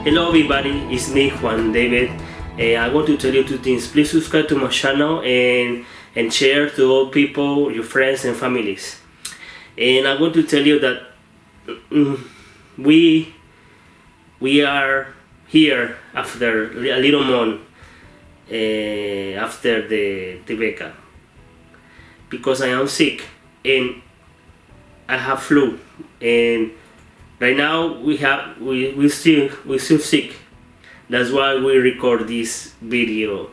Hello everybody, it's me Juan David. I want to tell you two things. Please subscribe to my channel and share to all people, your friends and families. And I want to tell you that we are here after a little month after the Tribeca, because I am sick and I have flu, and right now we still sick. That's why we record this video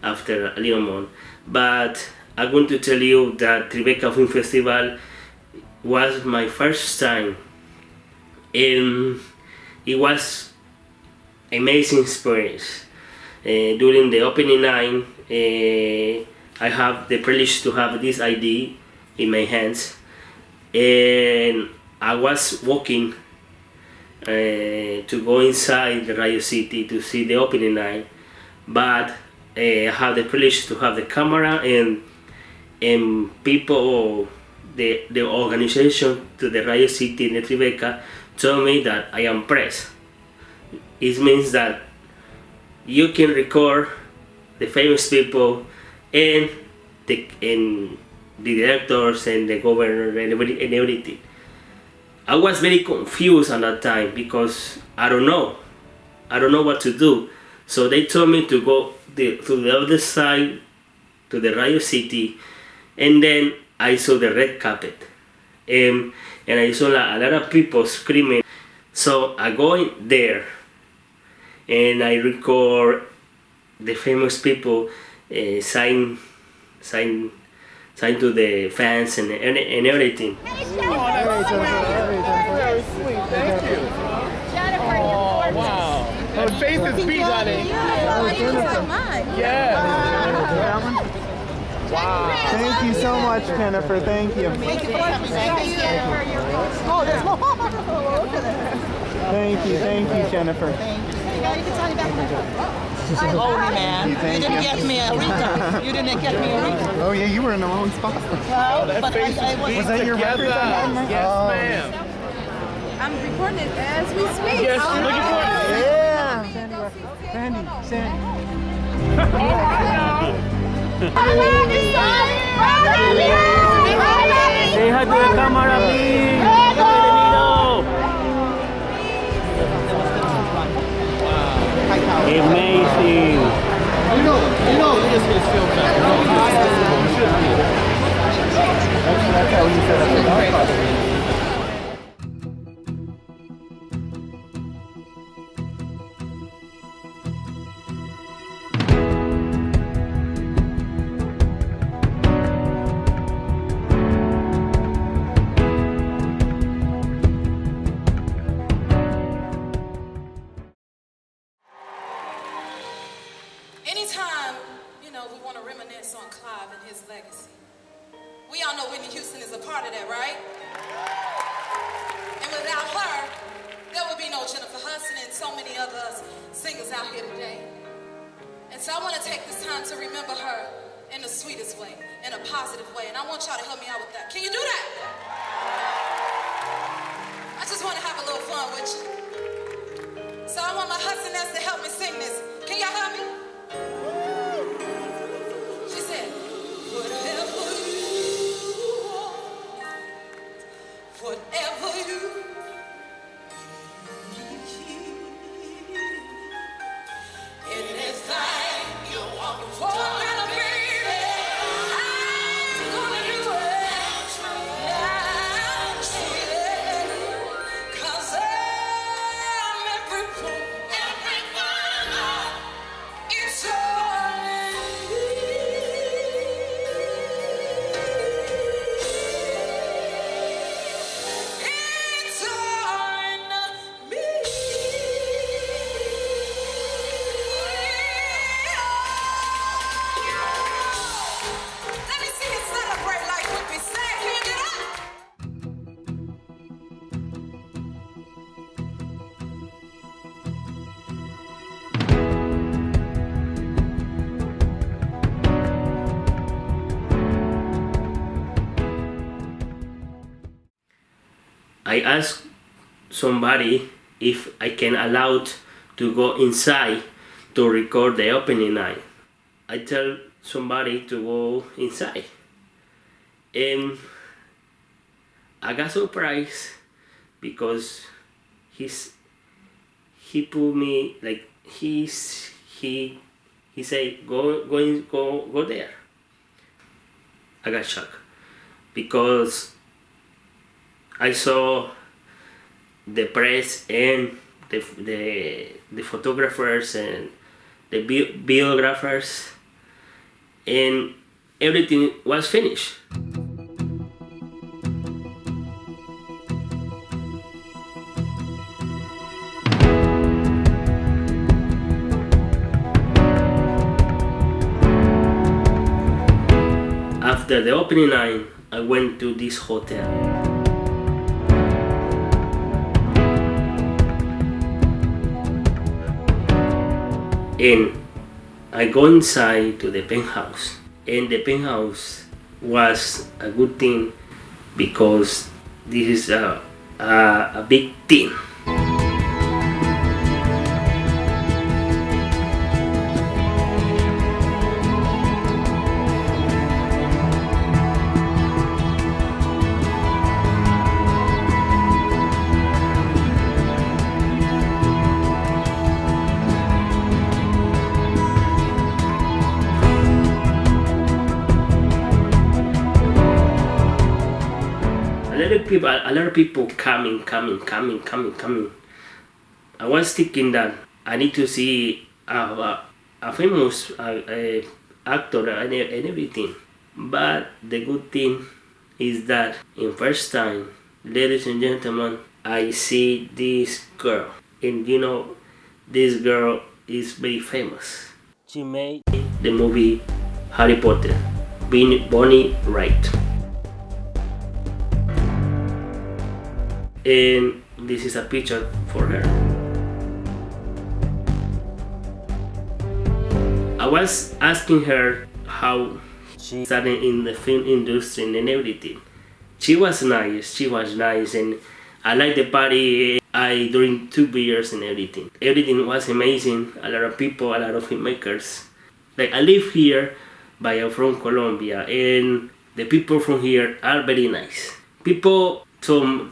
after a little month. But I want to tell you that Tribeca Film Festival was my first time, and it was amazing experience. During the opening night, I have the privilege to have this ID in my hands, and I was walking to go inside the Radio City to see the opening night, but I have the privilege to have the camera and people, the organization to the Radio City in the Tribeca told me that I am press. It means that you can record the famous people and the directors and the governor and everything. I was very confused at that time because I don't know what to do. So they told me to go to the other side, to the Radio City, and then I saw the red carpet, and I saw a lot of people screaming. So I go in there and I record the famous people sign to the fans and everything. Very sweet, thank you. Oh, wow. Her face is beat on it. Yeah. Wow. Thank you so much, Jennifer. Thank you. Thank you for coming. Thank you. Oh, there's more. Thank you, Jennifer. Oh, man. You didn't get me a Rita. You didn't get me a Rita. Oh, yeah, you were in the wrong spot. Well, That but face I is was... Was that your record? Yes, ma'am. I'm recording it as we speak. Yes, looking for it. Yeah. Sandy. Say hi to the camera, please. Amazing. You know, this is film festival. That's how you set up the dog park. Anytime, we want to reminisce on Clive and his legacy. We all know Whitney Houston is a part of that, right? And without her, there would be no Jennifer Hudson and so many other singers out here today. And so I want to take this time to remember her in the sweetest way, in a positive way. And I want y'all to help me out with that. Can you do that? I just want to have a little fun with you. So I want my Hudsonettes to help me sing this. Can y'all help me? She said, whatever you want, whatever you need, anything you want for little baby, I'm gonna do it. Cause I'm everyone. It's I asked somebody if I can allow to go inside to record the opening night. I tell somebody to go inside, and I got surprised because he put me like he said go there. I got shocked because I saw the press and the photographers and the videographers, and everything was finished. After the opening night, I went to this hotel. And I go inside to the penthouse. And the penthouse was a good thing because this is a big thing. A lot of people coming. I was thinking that I need to see a famous actor and everything. But the good thing is that in first time, ladies and gentlemen, I see this girl. And you know, this girl is very famous. She made the movie Harry Potter, Bonnie Wright. And this is a picture for her. I was asking her how she started in the film industry and everything. She was nice, and I liked the party. I drank 2 beers and everything. Everything was amazing. A lot of people, a lot of filmmakers. Like I live here, but I'm from Colombia, and the people from here are very nice. People told me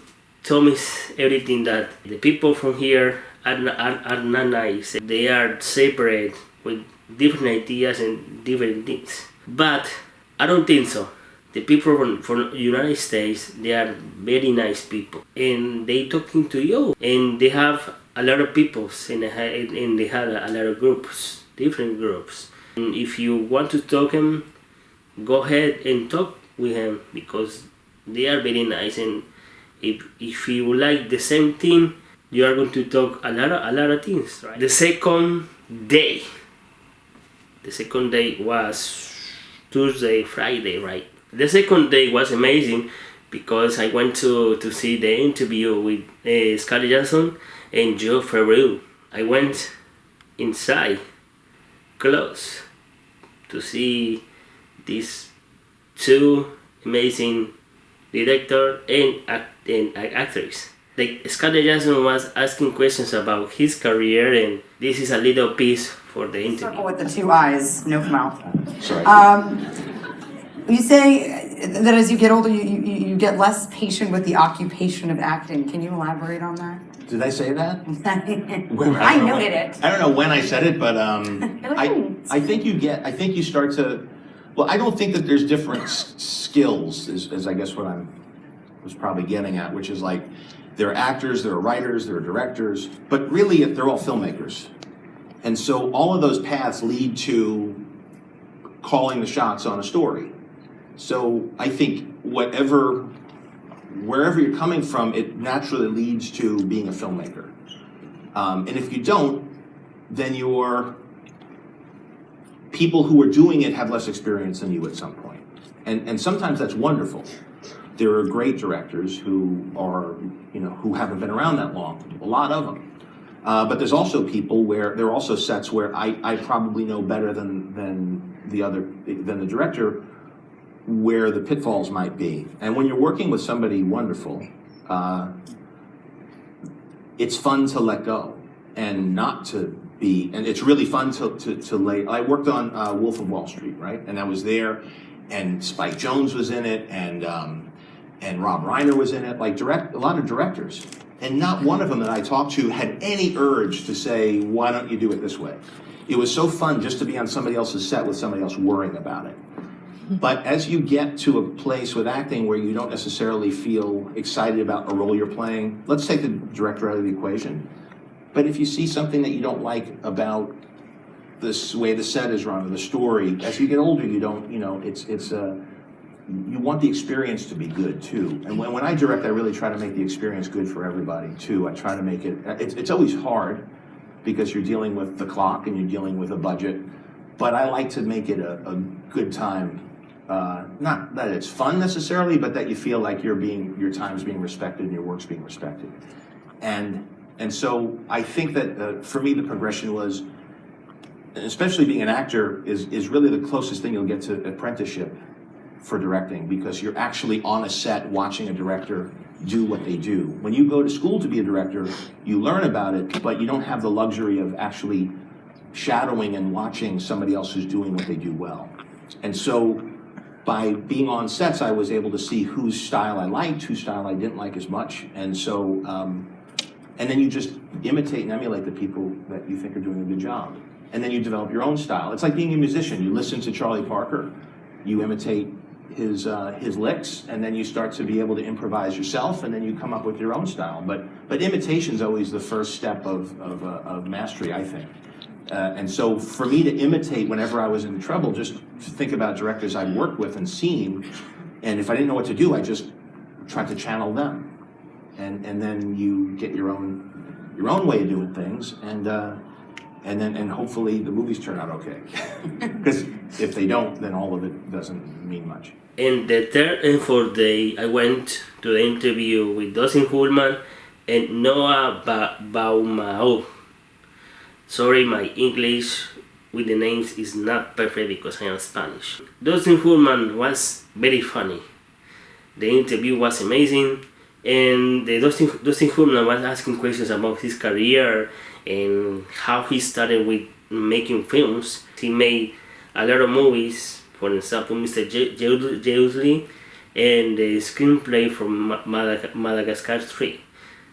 everything that the people from here are not nice. They are separate with different ideas and different things. But I don't think so. The people from United States, they are very nice people, and they talking to you, and they have a lot of people, and they have a lot of groups, different groups. And if you want to talk him, go ahead and talk with him because they are very nice. And if you like the same thing, you are going to talk a lot of things, right? The second day was Tuesday, Friday, right? The second day was amazing because I went to see the interview with Scarlet and Joe Favreau. I went inside, close, to see these 2 amazing director and actors. Like Scarlett Johansson was asking questions about his career, and this is a little piece for the interview. Circle with the 2 eyes, no mouth. Sorry. You say that as you get older, you get less patient with the occupation of acting. Can you elaborate on that? Did I say that? I noted it. I don't know when I said it, but I think you start to. Well, I don't think that there's different skills, is I guess what I was probably getting at, which is like there are actors, there are writers, there are directors, but really they're all filmmakers. And so all of those paths lead to calling the shots on a story. So I think wherever you're coming from, it naturally leads to being a filmmaker. And if you don't, then people who are doing it have less experience than you at some point. And sometimes that's wonderful. There are great directors who haven't been around that long, a lot of them. But there's also people where there are also sets where I probably know better than the director where the pitfalls might be. And when you're working with somebody wonderful, it's fun to let go. and not to be, and it's really fun to lay. I worked on Wolf of Wall Street, right? And I was there, and Spike Jonze was in it, and Rob Reiner was in it, like a lot of directors. And not one of them that I talked to had any urge to say, why don't you do it this way? It was so fun just to be on somebody else's set with somebody else worrying about it. But as you get to a place with acting where you don't necessarily feel excited about a role you're playing, let's take the director out of the equation. But if you see something that you don't like about this way the set is run or the story, as you get older, you don't, you want the experience to be good too. And when I direct, I really try to make the experience good for everybody too. I try to make it's always hard because you're dealing with the clock and you're dealing with a budget, but I like to make it a good time. Not that it's fun necessarily, but that you feel like your time's being respected and your work's being respected. And so I think that for me the progression was, especially being an actor, is really the closest thing you'll get to apprenticeship for directing, because you're actually on a set watching a director do what they do. When you go to school to be a director, you learn about it, but you don't have the luxury of actually shadowing and watching somebody else who's doing what they do well. And so by being on sets, I was able to see whose style I liked, whose style I didn't like as much. And so, and then you just imitate and emulate the people that you think are doing a good job. And then you develop your own style. It's like being a musician. You listen to Charlie Parker, you imitate his licks, and then you start to be able to improvise yourself, and then you come up with your own style. But imitation is always the first step of mastery, I think. And so for me to imitate whenever I was in trouble, just to think about directors I'd worked with and seen, and if I didn't know what to do, I just tried to channel them. And then you get your own way of doing things, and hopefully the movies turn out okay. Because if they don't, then all of it doesn't mean much. In the third and fourth day, I went to the interview with Dustin Hoffman and Noah Baumbach. Sorry, my English with the names is not perfect because I am Spanish. Dustin Hoffman was very funny. The interview was amazing, and Dustin Hoffman was asking questions about his career and how he started with making films. He made a lot of movies, for example, Mr. Jeusley and the screenplay from Madagascar 3.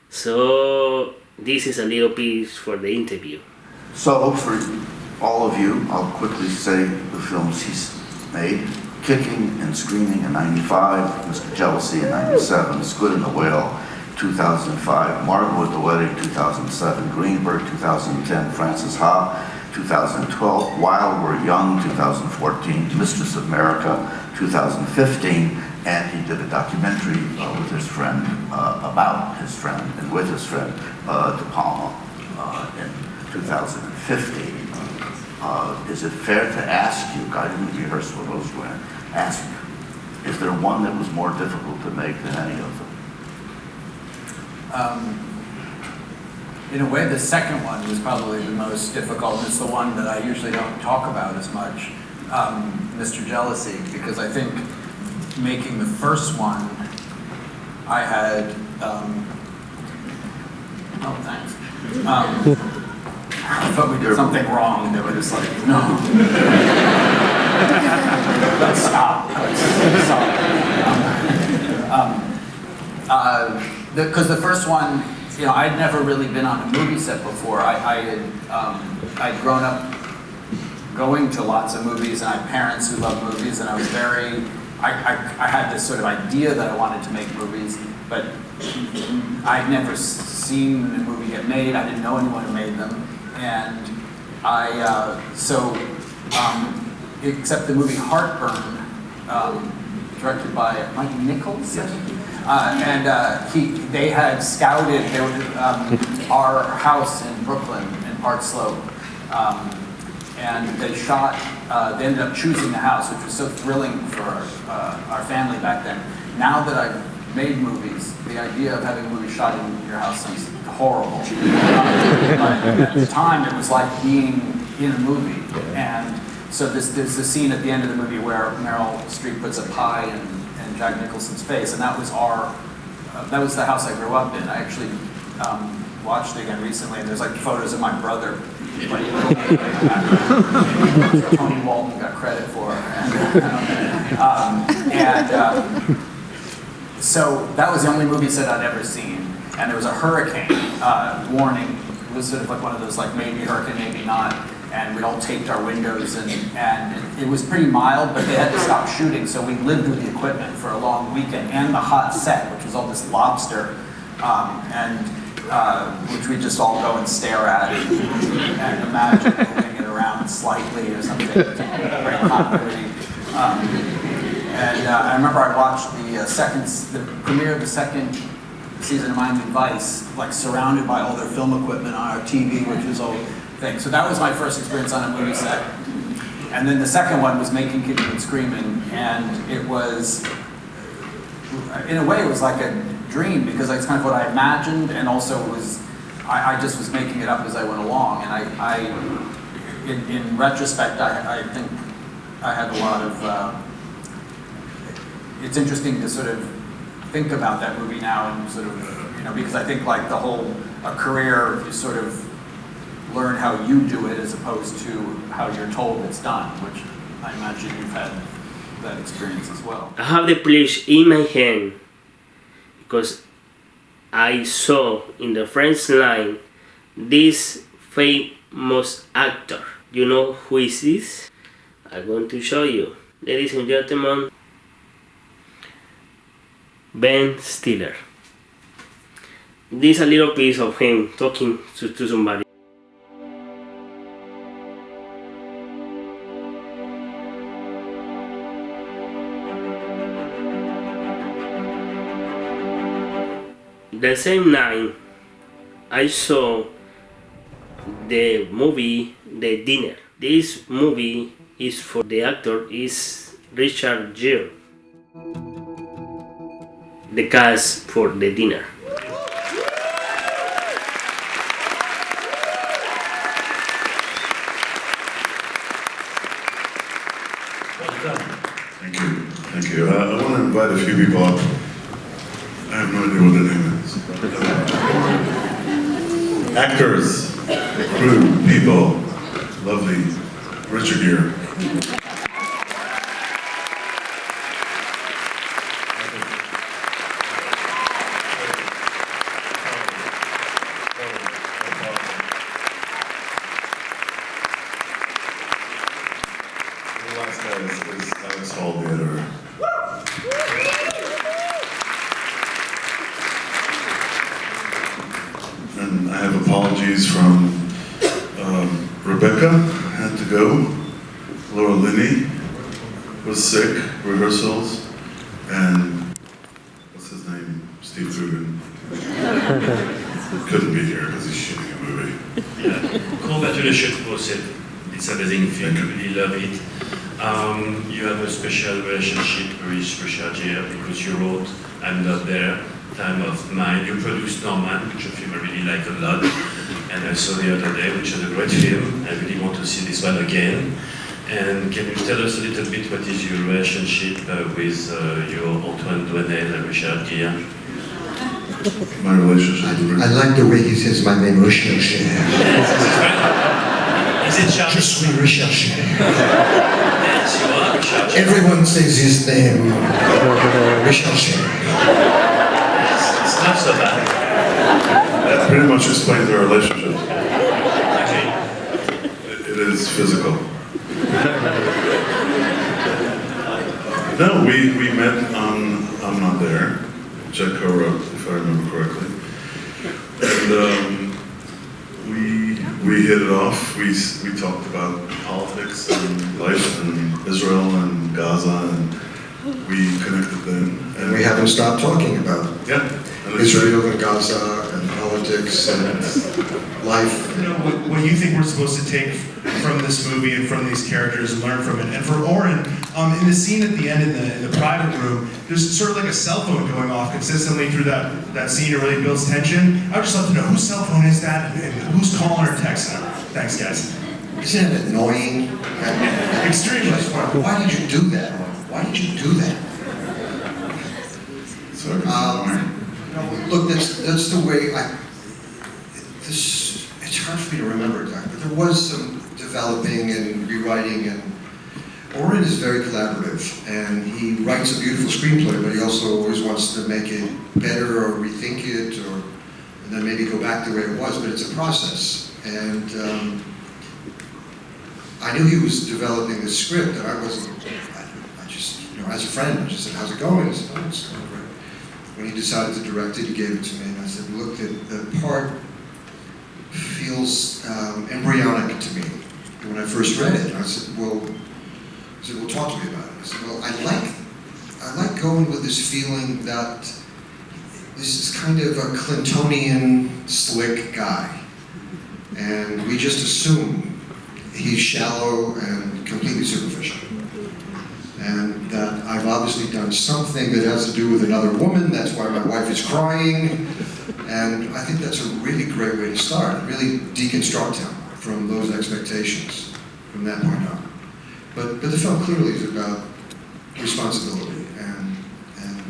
So this is a little piece for the interview. So for all of you, I'll quickly say the films he's made. Kicking and Screaming in 95, Mr. Jealousy in 97, Squid and the Whale 2005, Margot at the Wedding 2007, Greenberg 2010, Frances Ha 2012, While We're Young 2014, Mistress of America 2015, and he did a documentary with his friend, about his friend, and with his friend, De Palma in 2015. Is it fair to ask you, I didn't rehearse what I was going to ask you, is there one that was more difficult to make than any of them? In a way, the second one was probably the most difficult. It's the one that I usually don't talk about as much, Mr. Jealousy, because I think making the first one, I had, oh, thanks. I thought we did something wrong, and they were just like, no. Let's stop. Because the first one, I'd never really been on a movie set before. I'd grown up going to lots of movies, and I had parents who loved movies, and I was I had this sort of idea that I wanted to make movies, but I'd never seen a movie get made. I didn't know anyone who made them. And except the movie Heartburn, directed by Mike Nichols, they had scouted our house in Brooklyn in Park Slope, and they ended up choosing the house, which was so thrilling for our family back then. Now that I've made movies, the idea of having a movie shot in your house seems horrible. But at the time, it was like being in a movie. And so there's a scene at the end of the movie where Meryl Streep puts a pie in Jack Nicholson's face, and that was the house I grew up in. I actually watched it again recently, and there's like photos of my brother. Tony Walton got credit for. So that was the only movie set I'd ever seen, and there was a hurricane warning. It was sort of like one of those like maybe hurricane, maybe not, and we'd all taped our windows, and it was pretty mild, but they had to stop shooting, so we lived with the equipment for a long weekend, and the hot set, which was all this lobster, which we just all go and stare at and imagine moving it around slightly or something. Very hot movie. I remember I watched the premiere of the second season of Miami Vice, like surrounded by all their film equipment on our TV, which was all thing. So that was my first experience on a movie set. And then the second one was Making Kicking and Screaming, and it was, in a way, it was like a dream, because it's kind of what I imagined, and also it was, I just was making it up as I went along, and in retrospect, I think I had a lot of, it's interesting to sort of think about that movie now, and sort of, because I think like a career, you sort of learn how you do it as opposed to how you're told it's done, which I imagine you've had that experience as well. I have the pledge in my hand because I saw in the French line this famous actor. You know who is this? I'm going to show you. Ladies and gentlemen, Ben Stiller. This is a little piece of him talking to somebody. The same night, I saw the movie The Dinner. This movie is for the actor is Richard Gere. The cast for The Dinner. Thank you. Thank you. I want to invite a few people up. I have no idea what their name is. Actors, crew, people, lovely, Richard Gere. The last guy is Alex Hall, the editor. And I have apologies from Rebecca, had to go. Laura Linney was sick, rehearsals, and what's his name? Steve Coogan. Couldn't be here because he's shooting a movie. Yeah. Congratulations for it. It's amazing film. I really love it. You have a special relationship with Richard Gere because you wrote I'm Not There, Time of Mine. You produced Norman, which a film I really like a lot. And I saw the other day, which is a great film. I really want to see this one again. And can you tell us a little bit what is your relationship with your Antoine Douanel and Richard Gere? My relationship with I like the way he says my name, Richard Gere. Is it Charles? Je suis Richard Gere. Yes, you are Richard Gere. Everyone says his name, Richard Gere. It's not so bad. That pretty much explains our relationship. Okay. It is physical. No, we met on I'm Not There, which I co-wrote, if I remember correctly. And we hit it off. We talked about politics and life and Israel and Gaza, and we connected then. And we haven't stopped talking about Israel and Gaza and politics and life. You know, what you think we're supposed to take from this movie and from these characters and learn from it. And for Oren, in the scene at the end in the private room, there's sort of like a cell phone going off consistently through that scene. It really builds tension. I would just love to know whose cell phone is that and who's calling or texting her. Thanks, guys. Isn't it annoying? Extremely. Why did you do that? Why did you do that? Sorry. Look, that's the way it's hard for me to remember exactly, but there was some developing and rewriting, and Oren is very collaborative, and he writes a beautiful screenplay, but he also always wants to make it better or rethink it, and then maybe go back the way it was, but it's a process. And I knew he was developing this script, and I just, as a friend, I just said, how's it going? He said, oh, it's going great. When he decided to direct it, he gave it to me, and I said, look, the part feels embryonic to me. And when I first read it, I said, well, talk to me about it. I said, well, I like going with this feeling that this is kind of a Clintonian, slick guy. And we just assume he's shallow and completely superficial. And that I've obviously done something that has to do with another woman, that's why my wife is crying. And I think that's a really great way to start, really deconstruct him from those expectations from that point on. But the film clearly is about responsibility and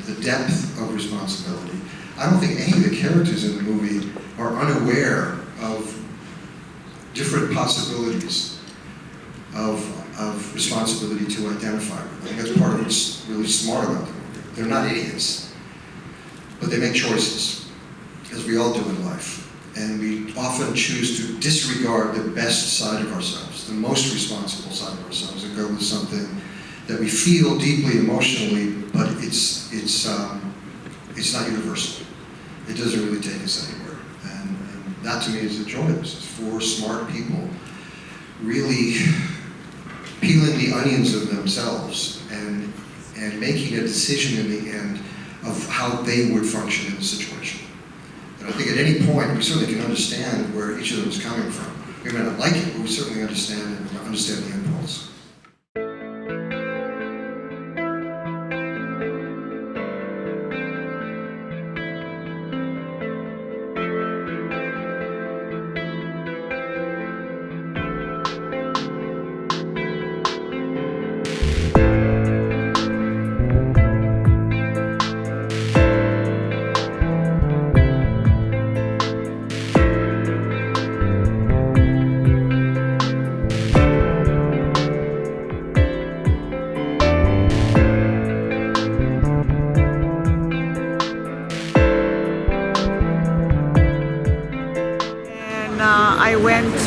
the depth of responsibility. I don't think any of the characters in the movie are unaware of different possibilities of responsibility to identify with. I think that's part of what's really smart about the movie. They're not idiots, but they make choices, as we all do in life. And we often choose to disregard the best side of ourselves, the most responsible side of ourselves, and go with something that we feel deeply emotionally, but it's not universal. It doesn't really take us anywhere. And that to me is the joy of this. It's four smart people really peeling the onions of themselves and making a decision in the end of how they would function in the situation. And I think at any point, we certainly can understand where each of them is coming from. We may not like it, but we certainly understand the impulse.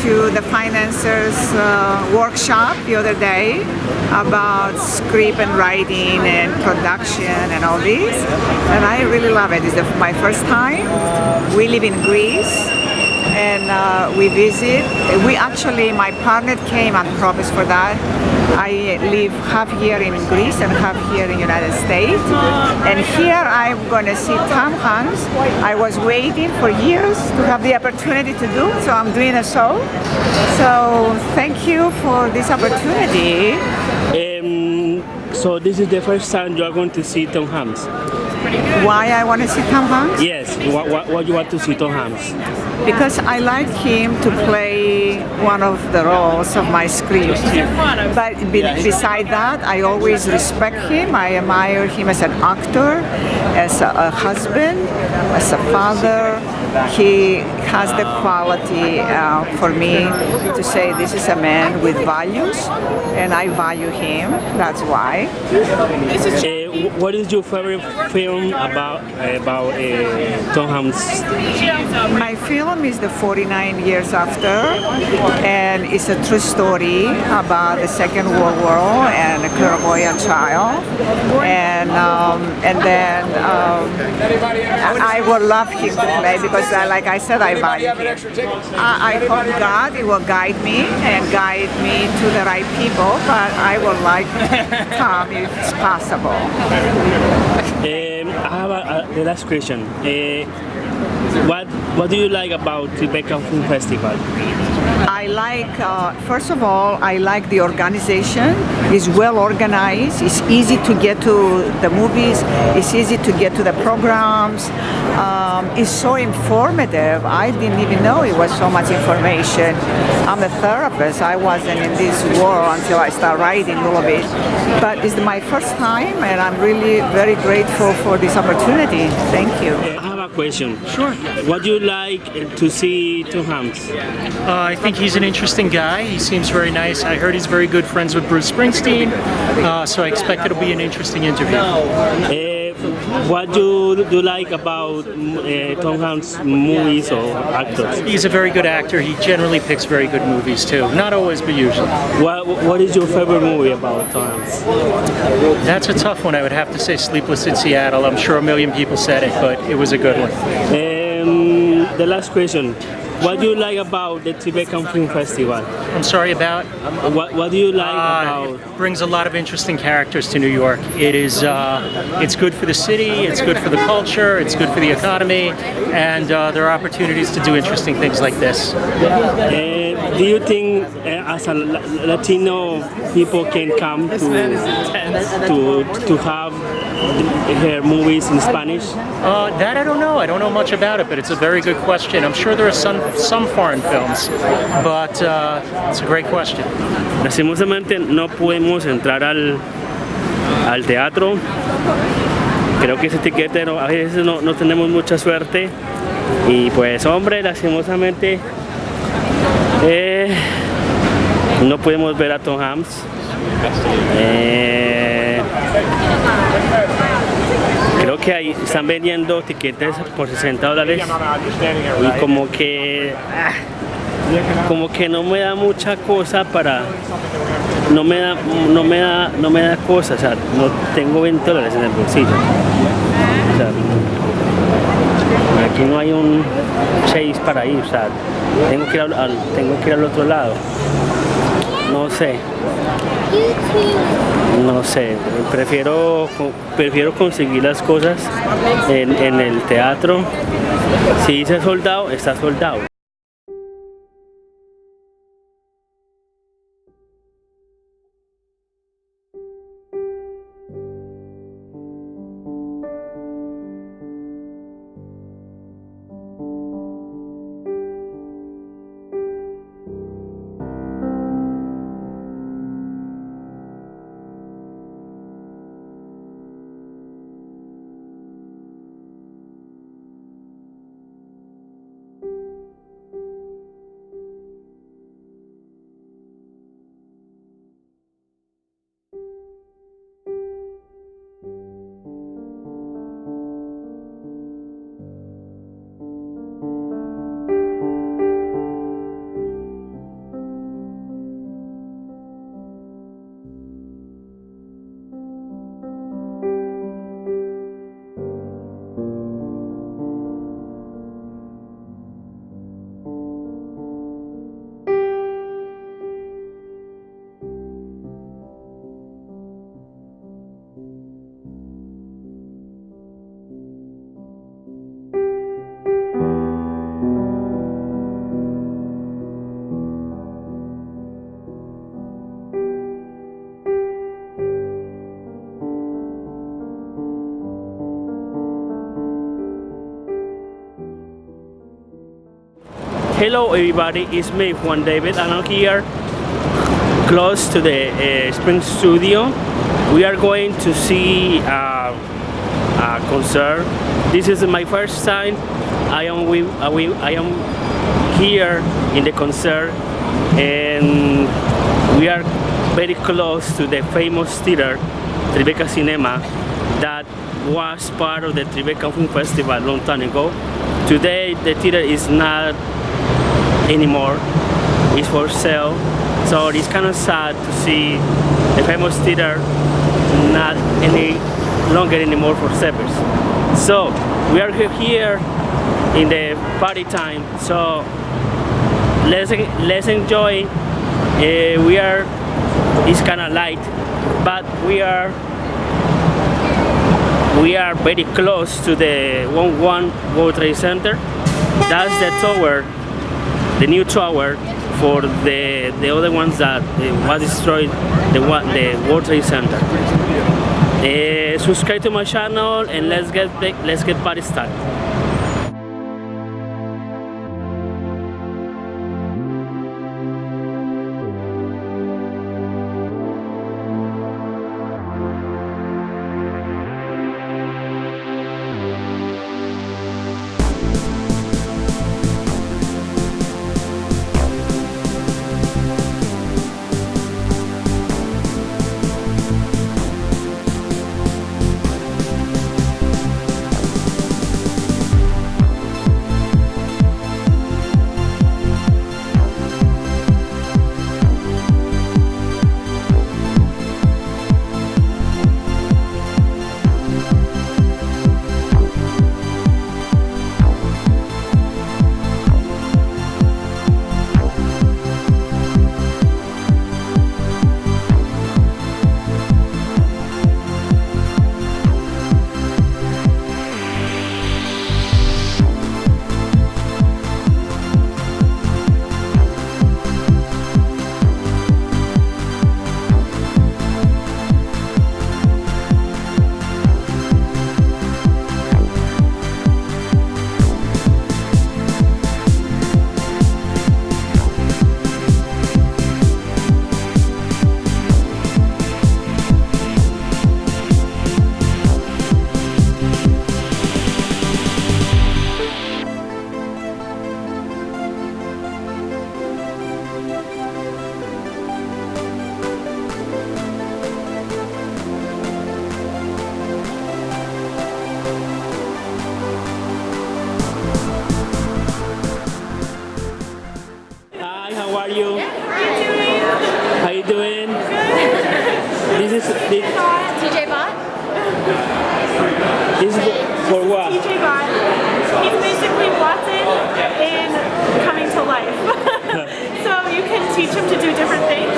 To the financier's workshop the other day about script and writing and production and all this, and I really love it. It's my first time. We live in Greece and we visit. My partner came and promised for that. I live half here in Greece and half here in the United States. And here I'm going to see Tom Hanks. I was waiting for years to have the opportunity to do, so I'm doing a show. So thank you for this opportunity. So this is the first time you are going to see Tom Hanks? Why I want to see Tom Hanks? Yes, why you want to see Tom Hanks? Because I like him to play one of the roles of my script. But beside that, I always respect him. I admire him as an actor, as a husband, as a father. He has the quality for me to say this is a man with values, and I value him. That's why. What is your favorite film about Tom Hanks? My film is the 49 Years After, and it's a true story about the Second World War and a clairvoyant child. And then I would love him to play because, like I said, I value him. I hope God will guide me and guide me to the right people, but I would like Tom if it's possible. I have the last question. What do you like about Tribeca Film Festival? I like, first of all, I like the organization. It's well organized. It's easy to get to the movies. It's easy to get to the programs. It's so informative. I didn't even know it was so much information. I'm a therapist. I wasn't in this world until I started writing a little bit. But it's my first time, and I'm really very grateful for this opportunity. Thank you. I have a question. Sure. What do you like to see Tom Hanks? I think he's an interesting guy. He seems very nice. I heard he's very good friends with Bruce Springsteen, so I expect it'll be an interesting interview. What do you like about Tom Hanks movies or actors? He's a very good actor. He generally picks very good movies too. Not always, but usually. What is your favorite movie about Tom Hanks? That's a tough one. I would have to say Sleepless in Seattle. I'm sure a million people said it, but it was a good one. The last question. What do you like about the Tribeca Film Festival? I'm sorry, about? What do you like about? It brings a lot of interesting characters to New York. It is, it's good for the city, it's good for the culture, it's good for the economy, and there are opportunities to do interesting things like this. Do you think as a Latino people can come to have her movies in Spanish? That I don't know. I don't know much about it, but it's a very good question. I'm sure there are some foreign films, but it's a great question. Lastimosamente no podemos entrar al teatro. Creo que ese tiquete a veces no tenemos mucha suerte. Y pues hombre, lastimosamente no podemos ver a Tom Hanks. Creo que ahí están vendiendo tiquetes por $60 y como que no me da mucha cosa para no me da cosa, o sea, no tengo $20 en el bolsillo, o sea, aquí no hay un Chase para ir, o sea, tengo que ir al otro lado. No sé, prefiero conseguir las cosas en el teatro. Si dice soldado, está soldado. Hello everybody, it's me, Juan David, and I'm here close to the Spring Studio. We are going to see a concert. This is my first time I am here in the concert, and we are very close to the famous theater, Tribeca Cinema, that was part of the Tribeca Film Festival a long time ago. Today the theater is not anymore, it's for sale, so it's kind of sad to see the famous theater not any longer anymore for service. So we are here in the party time, so let's enjoy. It's kind of light, but we are very close to the 1-1 World Trade Center. That's the tower, the new tower for the other ones that was destroyed, the World Trade Center. Subscribe to my channel and let's get party started. how are you? How you doing? This is TJ Bot? This is for what? TJ Bot. He's basically Watson in Coming to Life. So you can teach him to do different things.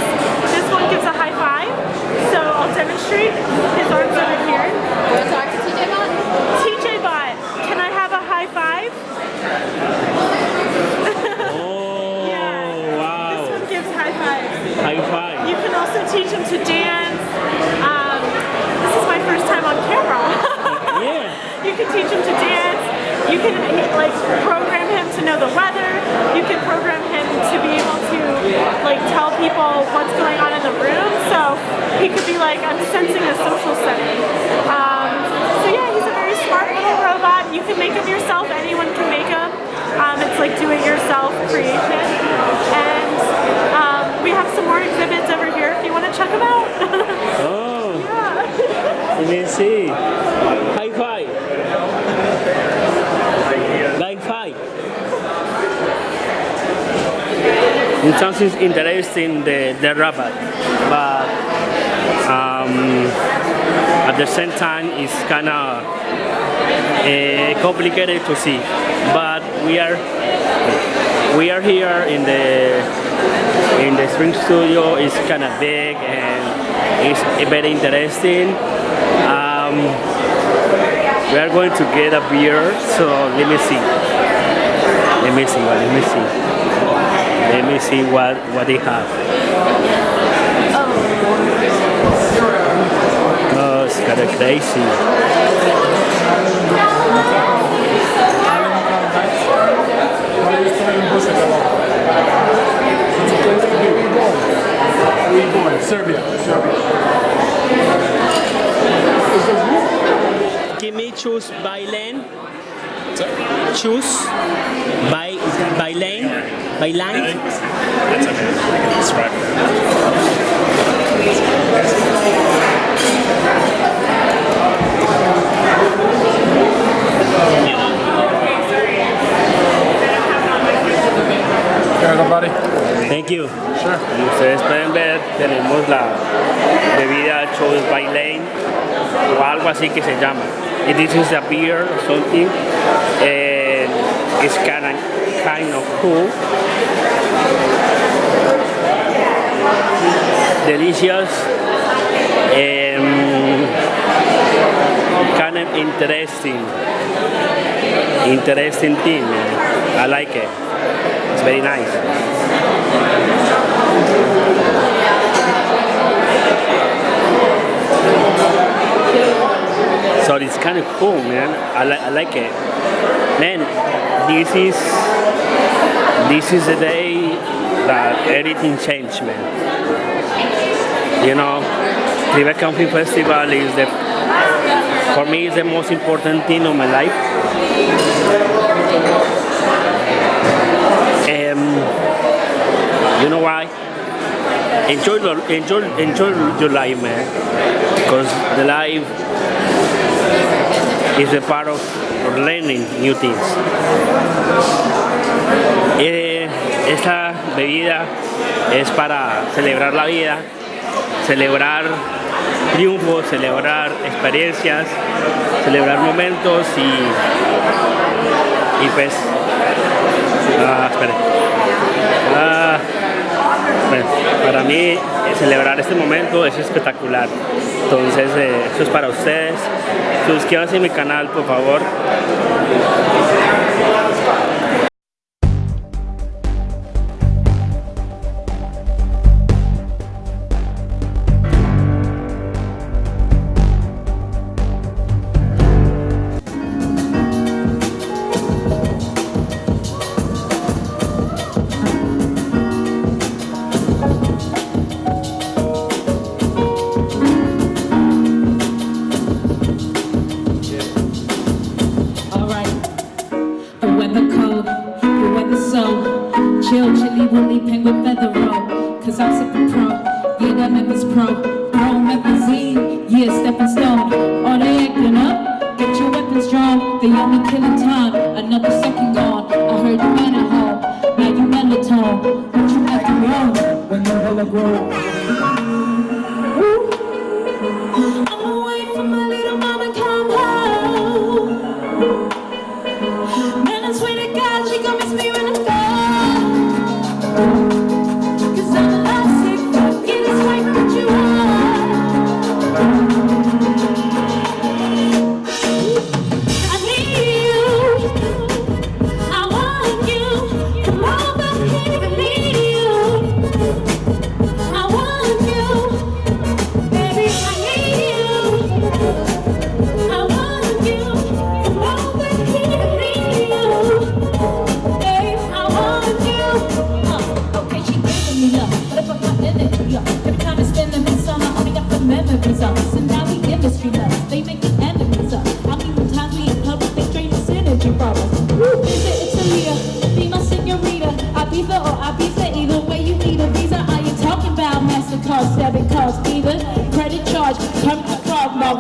This one gives a high five. So I'll demonstrate. His arms over here. Want to talk to TJ Bot? TJ Bot, can I have a high five? Wow. This one gives high fives. High five. You can also teach him to dance. This is my first time on camera. Yeah. You can teach him to dance. You can like program him to know the weather. You can program him to be able to like tell people what's going on in the room. So he could be like, I'm sensing a social setting. So yeah, he's a very smart little robot. You can make him yourself. Anyone can make him. It's like do-it-yourself creation. And we have some more exhibits over here if you want to check them out. Oh. Yeah. Let me see. High five. High five. It sounds interesting, the robot, but at the same time it's kind of complicated to see. But we are here in the Spring Studio. It's kind of big and it's very interesting. We are going to get a beer, so let me see what they have. Oh, it's kind of crazy. Serbia. Can we choose by lane? Choose by lane? By line? That's okay. It's right everybody. Thank you. Sure. Y ustedes pueden ver, tenemos la bebida Choice by Lane o algo así que se llama. And this is a beer or something, and it's kind of cool. Delicious and kind of interesting thing, man. I like it. It's very nice. So it's kind of cool, man. I like it. Man, this is the day that everything changed, man. You know, Tribeca Film Festival is for me, is the most important thing of my life. You know why? Enjoy your life, man. Because the life is a part of learning new things. Esta bebida es para celebrar la vida, celebrar triunfos, celebrar experiencias, celebrar momentos y pues para mí celebrar este momento es espectacular. Entonces eso es para ustedes. Suscríbanse a mi canal, por favor. They only killing time, another second gone. I heard you man at home, now you melatonin. What you acting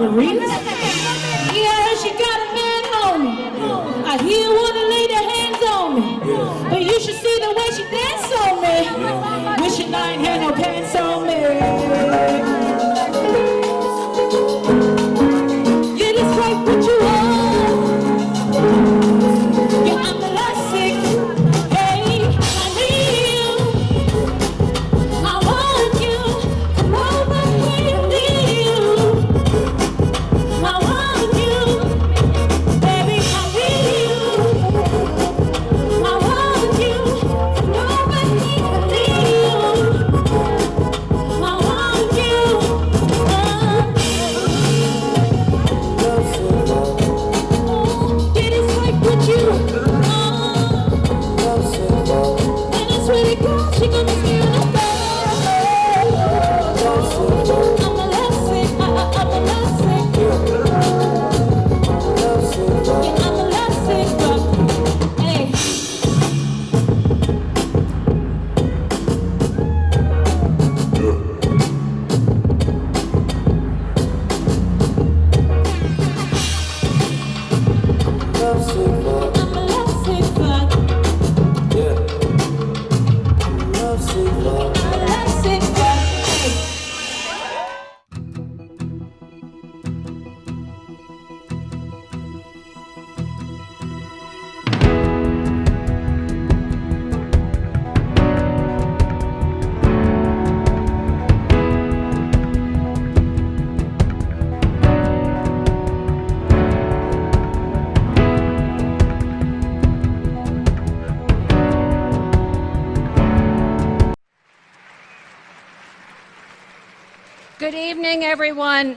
margaritas. Yeah, she got a man on me. I hear wanna lay their hands on me. But you should see the way she dance on me. Wishing I ain't had no pants on me. Yeah, that's right, what you are. Yeah, I'm elastic. Hey, I need you. I want you. Come over here, need you. I want you. Baby, I need you. I want you. Come over here, need you. I want you. Get it right with you. And it's really good. She gonna make me on the bed. I'm elastic. I'm elastic. Yeah, I'm elastic. Hey. Good evening, everyone.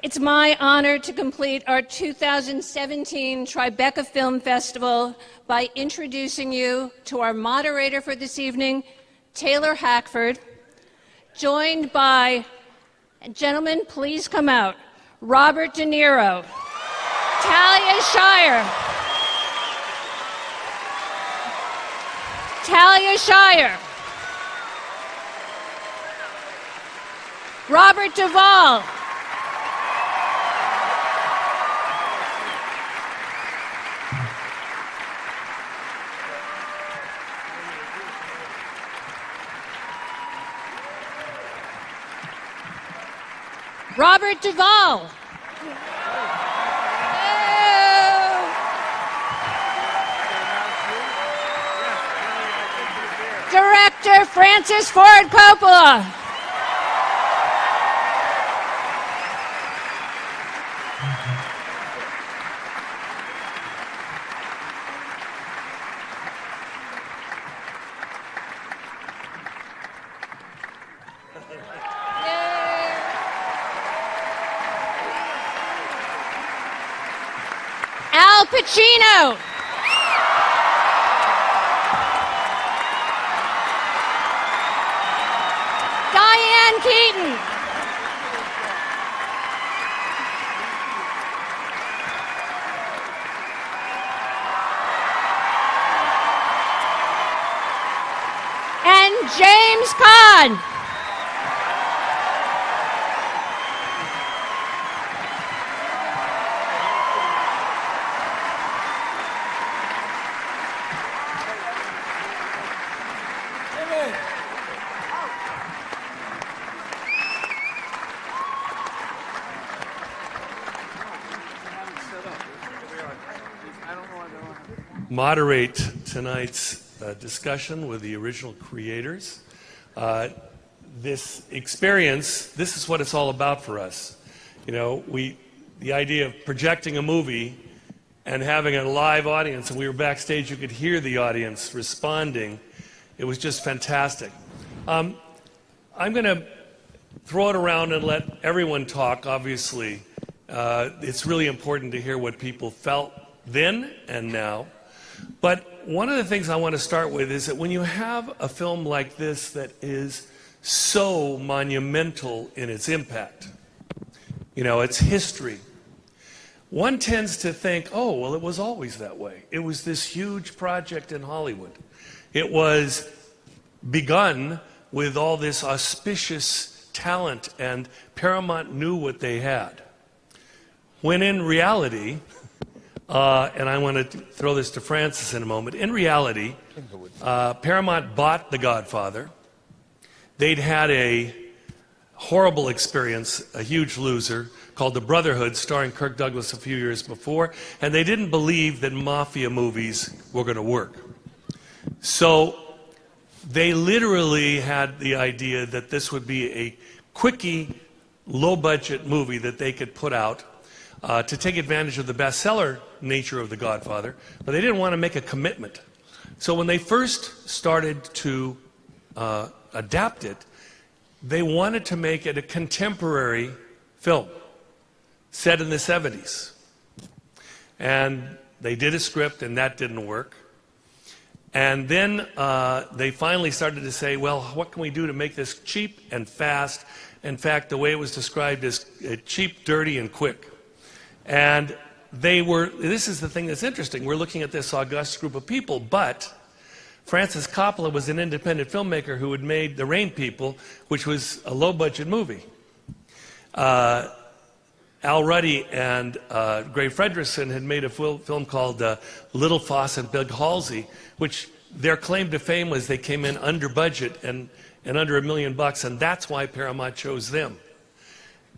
It's my honor to complete our 2017 Tribeca Film Festival by introducing you to our moderator for this evening, Taylor Hackford, joined by, gentlemen, please come out, Robert De Niro, Thalia Shire, Robert Duvall, Robert Duvall. Director Francis Ford Coppola. Al Pacino. Diane Keaton. And James Caan. Moderate tonight's discussion with the original creators. This experience, this is what it's all about for us. You know, the idea of projecting a movie and having a live audience, and we were backstage, you could hear the audience responding. It was just fantastic. I'm going to throw it around and let everyone talk, obviously. It's really important to hear what people felt then and now. But one of the things I want to start with is that when you have a film like this that is so monumental in its impact, you know, its history, one tends to think, oh, well, it was always that way. It was this huge project in Hollywood. It was begun with all this auspicious talent, and Paramount knew what they had. when in reality, and I want to throw this to Francis in a moment, in reality, Paramount bought The Godfather. They'd had a horrible experience, a huge loser, called The Brotherhood, starring Kirk Douglas a few years before, and they didn't believe that mafia movies were going to work. So they literally had the idea that this would be a quickie, low-budget movie that they could put out to take advantage of the bestseller nature of The Godfather, but they didn't want to make a commitment. So when they first started to adapt it, they wanted to make it a contemporary film set in the 70s. And they did a script, and that didn't work. And then they finally started to say, well, what can we do to make this cheap and fast? In fact, the way it was described is cheap, dirty, and quick. And this is the thing that's interesting. We're looking at this august group of people, but Francis Coppola was an independent filmmaker who had made The Rain People, which was a low-budget movie. Al Ruddy and Gray Fredrickson had made a film called Little Foss and Big Halsey, which their claim to fame was they came in under budget and under $1 million, and that's why Paramount chose them.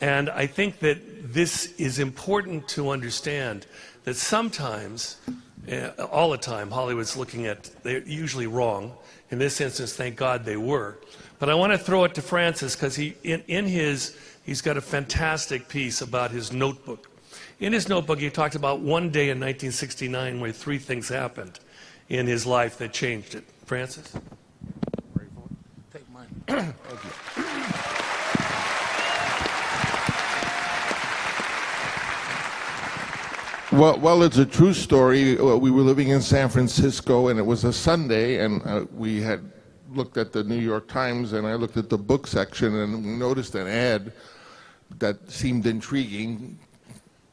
And I think that this is important to understand, that sometimes, all the time, Hollywood's looking at, they're usually wrong. In this instance, thank God they were. But I want to throw it to Francis, because he's got a fantastic piece about his notebook. In his notebook, he talked about one day in 1969 where 3 things happened in his life that changed it. Francis? Take mine. Thank you. Well, it's a true story. We were living in San Francisco, and it was a Sunday, and we had looked at the New York Times, and I looked at the book section, and we noticed an ad that seemed intriguing.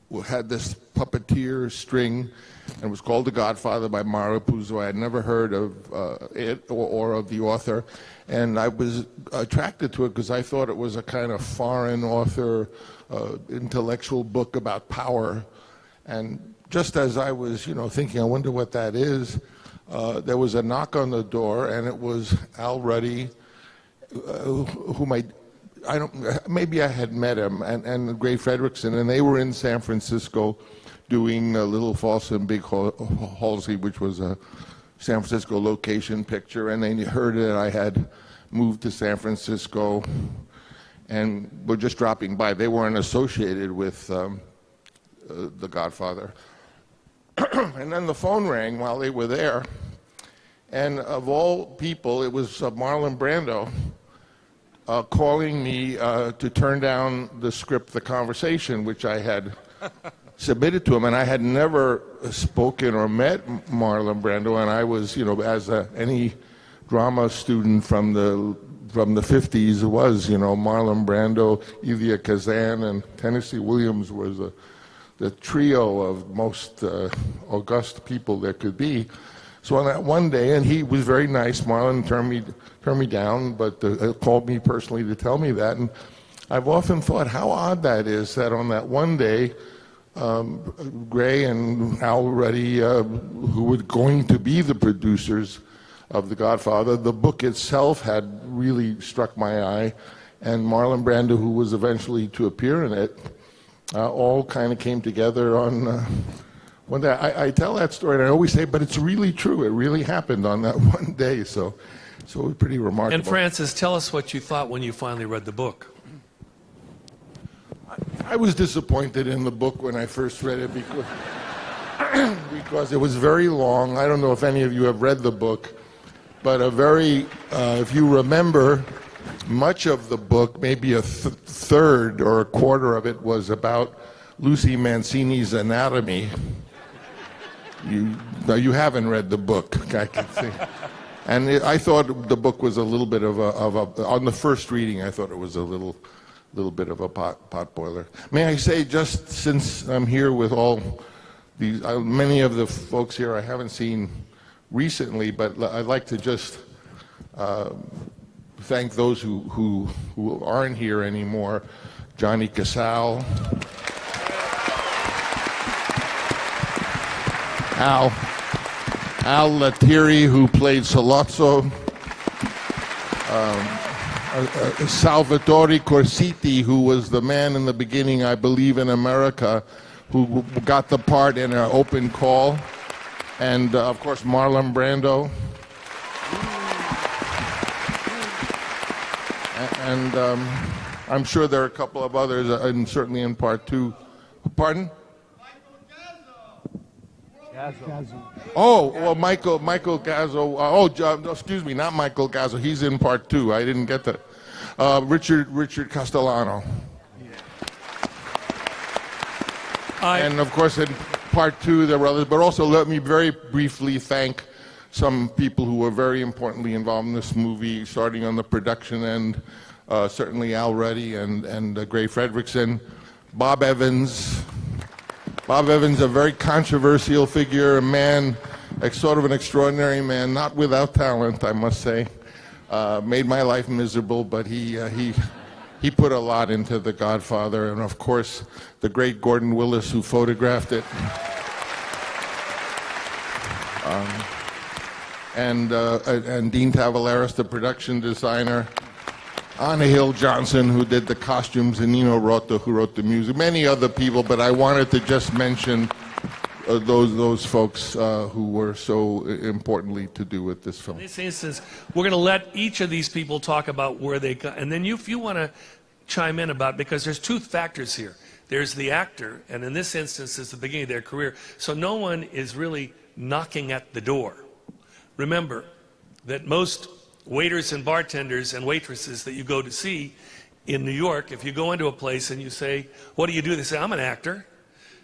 We had this puppeteer string, and it was called The Godfather by Mario Puzo. I had never heard of it or of the author, and I was attracted to it because I thought it was a kind of foreign author, intellectual book about power. And just as I was, thinking, I wonder what that is, there was a knock on the door, and it was Al Ruddy, maybe I had met him, and Gray Fredrickson, and they were in San Francisco doing Little Foss and Big Halsey, which was a San Francisco location picture, and they heard that I had moved to San Francisco and were just dropping by. They weren't associated with The Godfather. And then the phone rang while they were there, and of all people, it was Marlon Brando calling me to turn down the script, The Conversation, which I had submitted to him, and I had never spoken or met Marlon Brando, and I was, as any drama student from the 50s was, Marlon Brando, Elia Kazan, and Tennessee Williams was the trio of most august people there could be. So on that one day, and he was very nice, Marlon turned me down, but called me personally to tell me that. And I've often thought how odd that is, that on that one day, Gray and Al Ruddy, who were going to be the producers of The Godfather, the book itself had really struck my eye, and Marlon Brando, who was eventually to appear in it, all kind of came together on one day. I tell that story, and I always say, but it's really true. It really happened on that one day, so it was pretty remarkable. And Francis, tell us what you thought when you finally read the book. I was disappointed in the book when I first read it because it was very long. I don't know if any of you have read the book, but if you remember, much of the book, maybe a third or a quarter of it, was about Lucy Mancini's anatomy. You haven't read the book, I can see. And I thought the book was a little bit of a on the first reading, I thought it was a little bit of a pot boiler. May I say, just since I'm here with all these, many of the folks here I haven't seen recently, but I'd like to just thank those who aren't here anymore. Johnny Casal, Al Lettieri, who played Sollozzo. Salvatore Corsiti, who was the man in the beginning, I believe, in America, who got the part in an open call. And, of course, Marlon Brando. And I'm sure there are a couple of others, and certainly in part 2. Pardon? Oh, well, Michael Gazzo. Excuse me, not Michael Gazzo. He's in part 2. I didn't get that. Richard Castellano. And of course, in part 2, there were others. But also, let me very briefly thank some people who were very importantly involved in this movie, starting on the production end. Certainly Al Reddy and Gray Fredrickson, Bob Evans. Bob Evans, a very controversial figure, a man, sort of an extraordinary man, not without talent, I must say. Made my life miserable, but he put a lot into The Godfather, and of course, the great Gordon Willis who photographed it. And Dean Tavaleris, the production designer. Anna Hill Johnson, who did the costumes, and Nino Rota, who wrote the music. Many other people, but I wanted to just mention those folks who were so importantly to do with this film. In this instance, we're going to let each of these people talk about where they got, and then if you want to chime in about, because there's two factors here. There's the actor, and in this instance, it's the beginning of their career. So no one is really knocking at the door. Remember that most waiters and bartenders and waitresses that you go to see in New York, if you go into a place and you say, what do you do? They say, I'm an actor.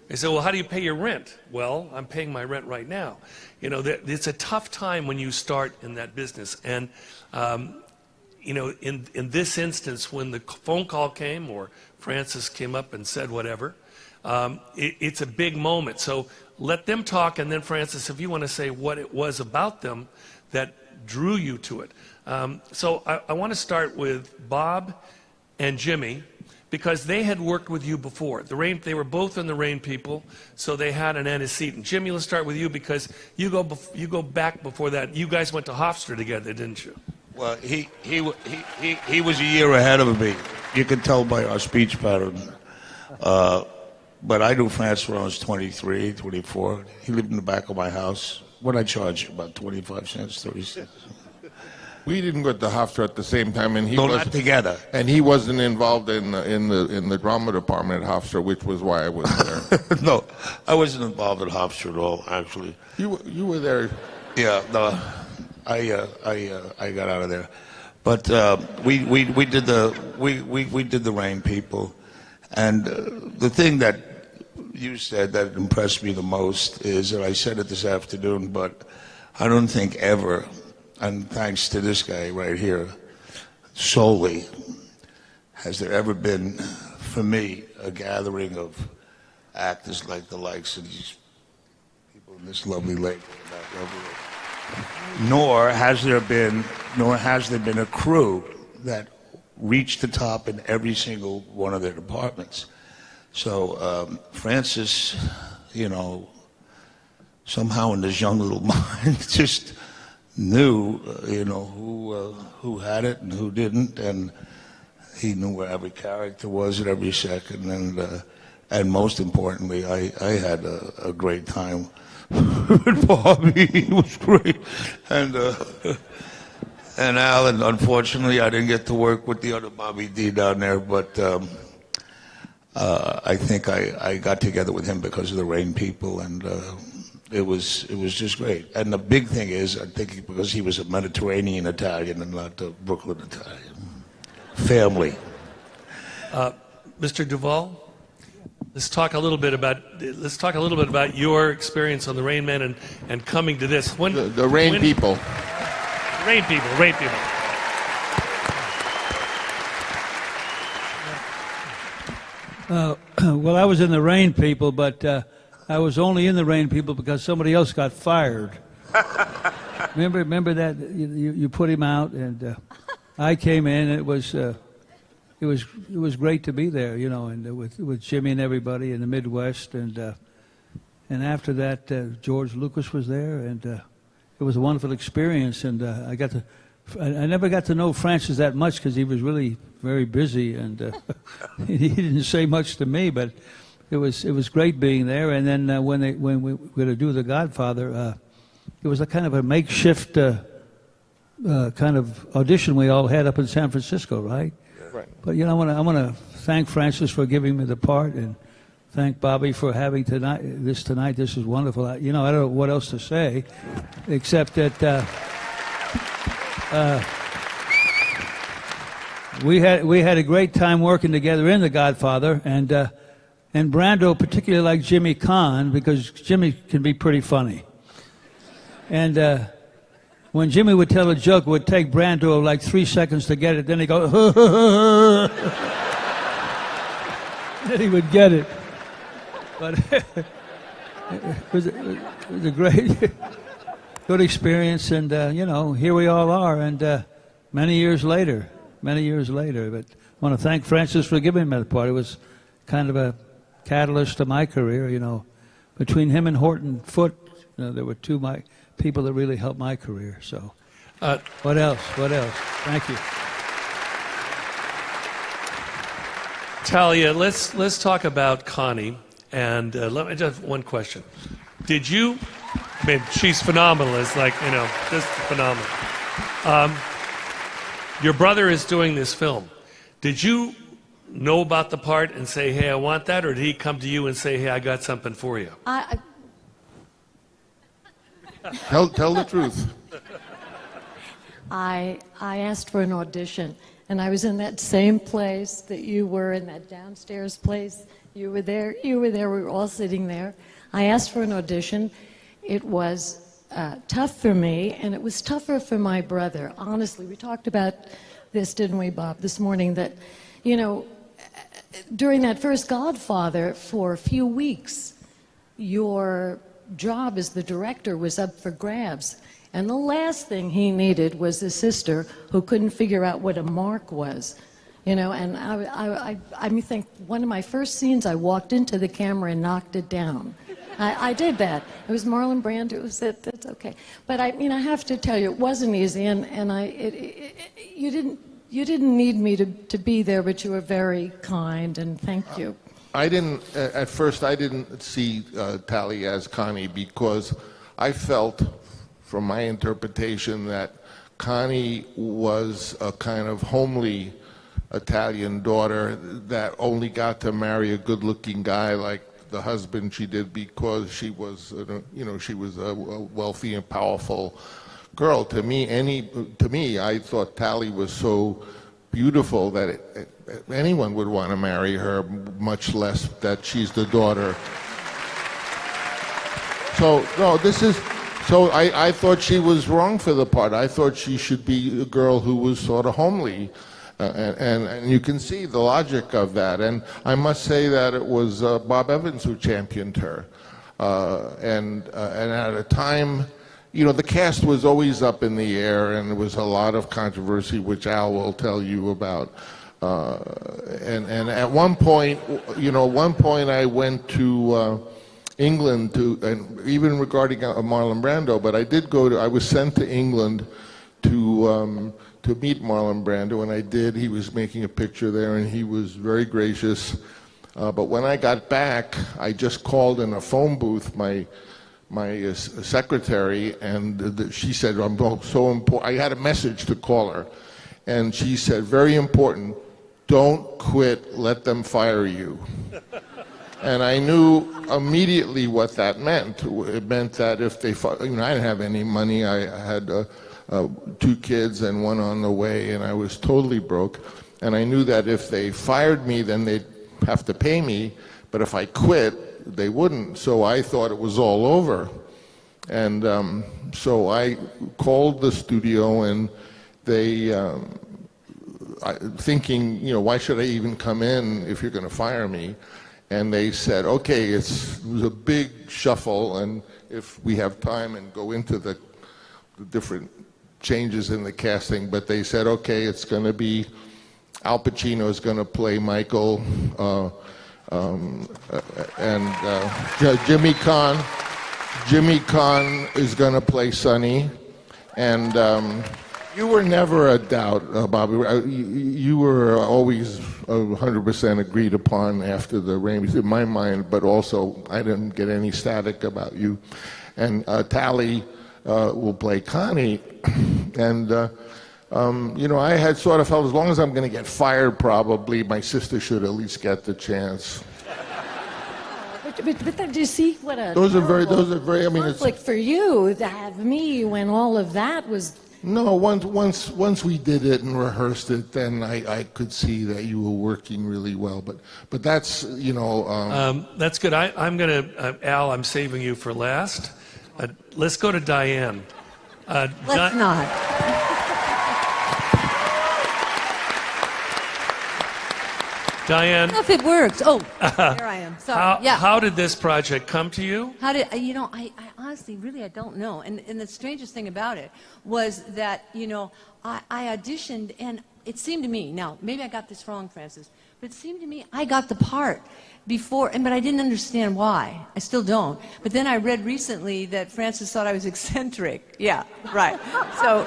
They say, well, how do you pay your rent? Well, I'm paying my rent right now. You know, it's a tough time when you start in that business. And, you know, in this instance, when the phone call came or Francis came up and said whatever, it's a big moment. So let them talk, and then Francis, if you want to say what it was about them that drew you to it. So I want to start with Bob and Jimmy, because they had worked with you before. They were both in the Rain People, so they had an antecedent. Jimmy, let's start with you, because you go back before that. You guys went to Hofstra together, didn't you? Well, he was a year ahead of me. You can tell by our speech pattern. But I knew Francis when I was 23, 24. He lived in the back of my house. What I charge? About 25 cents, 30 cents. We didn't go to Hofstra at the same time, and he not together. And he wasn't involved in the drama department at Hofstra, which was why I was there. No, I wasn't involved in Hofstra at all, actually. You were there. Yeah, no, I got out of there, but we did the Rain People, and the thing that you said that impressed me the most is, and I said it this afternoon, but I don't think ever, and thanks to this guy right here, solely, has there ever been, for me, a gathering of actors like the likes of these people in this lovely lake, nor has there been a crew that reached the top in every single one of their departments. So Francis, you know, somehow in his young little mind just knew, you know, who had it and who didn't, and he knew where every character was at every second, and most importantly, I had a great time with Bobby. He was great, and Alan. Unfortunately, I didn't get to work with the other Bobby D down there, but I think I got together with him because of the Rain People, and it was just great. And the big thing is, I think because he was a Mediterranean Italian and not a Brooklyn Italian. Family. Mr. Duvall, let's talk a little bit about your experience on the Rain Man and coming to this. The Rain People. Rain People. Well, I was in the Rain People, but I was only in the Rain People because somebody else got fired. Remember that you put him out, and I came in. And it was great to be there, you know, and with Jimmy and everybody in the Midwest, and And after that, George Lucas was there, and it was a wonderful experience. And I never got to know Francis that much because he was really very busy, and he didn't say much to me. But it was great being there. And then when we were going to do The Godfather, it was a kind of a makeshift kind of audition we all had up in San Francisco, right? Right. But I want to thank Francis for giving me the part, and thank Bobby for having this tonight. This is wonderful. I don't know what else to say, except that we had a great time working together in The Godfather, and Brando particularly liked Jimmy Caan because Jimmy can be pretty funny. And when Jimmy would tell a joke, it would take Brando like 3 seconds to get it. Then he'd go, then he would get it. But it was a great, good experience. And, here we all are. And many years later. But I want to thank Francis for giving me the part. It was kind of a catalyst to my career, Between him and Horton Foote, there were two people that really helped my career. So, what else? Thank you. Thalia, let's talk about Connie. And let me just one question. Did you, she's phenomenal. It's like, just phenomenal. Your brother is doing this film. Did you know about the part and say, hey, I want that? Or did he come to you and say, hey, I got something for you? Tell the truth. I asked for an audition, and I was in that same place that you were in, that downstairs place. You were there, we were all sitting there. I asked for an audition. It was tough for me, and it was tougher for my brother. Honestly, we talked about this, didn't we, Bob, this morning, that, during that first Godfather, for a few weeks, your job as the director was up for grabs. And the last thing he needed was a sister who couldn't figure out what a mark was. And I think one of my first scenes, I walked into the camera and knocked it down. I did that. It was Marlon Brando. That's okay. But I have to tell you, it wasn't easy, and you didn't need me to be there, but you were very kind, and thank you. At first I didn't see Thalia as Connie because I felt, from my interpretation, that Connie was a kind of homely Italian daughter that only got to marry a good-looking guy like the husband she did because she was, she was a wealthy and powerful girl. To me, I thought Thalia was so beautiful that anyone would want to marry her, much less that she's the daughter. So I thought she was wrong for the part. I thought she should be a girl who was sort of homely. And you can see the logic of that. And I must say that it was Bob Evans who championed her. And at a time, the cast was always up in the air, and there was a lot of controversy, which Al will tell you about. And at one point, I went to England and even regarding Marlon Brando, but I was sent to England to meet Marlon Brando, and I did. He was making a picture there, and he was very gracious. But when I got back, I just called in a phone booth my secretary, and she said, I'm so important. I had a message to call her, and she said, very important, don't quit, let them fire you. And I knew immediately what that meant. It meant that if they, I didn't have any money. I had 2 kids and one on the way, and I was totally broke. And I knew that if they fired me, then they'd have to pay me. But if I quit, they wouldn't. So I thought it was all over. And so I called the studio, and they, thinking, why should I even come in if you're going to fire me? And they said, okay, it was a big shuffle, and if we have time and go into the different changes in the casting, but they said, okay, it's going to be, Al Pacino is going to play Michael, Jimmy Caan is going to play Sonny, and you were never a doubt, Bobby. You were always 100% agreed upon after the Ramis in my mind, but also I didn't get any static about you. And Thalia will play Connie, and I had sort of felt as long as I'm going to get fired, probably my sister should at least get the chance. But then, do you see what a Those are very. I mean, it's conflict for you to have me when all of that was. No, once we did it and rehearsed it, then I could see that you were working really well. But that's that's good. I'm gonna Al. I'm saving you for last. Let's go to Diane. Let's not. Diane. I don't know if it works. Oh, there I am. Sorry. How did this project come to you? How did I honestly, really, I don't know. And the strangest thing about it was that I auditioned, and it seemed to me. Now, maybe I got this wrong, Francis, but it seemed to me I got the part before, but I didn't understand why. I still don't. But then I read recently that Francis thought I was eccentric. Yeah, right. So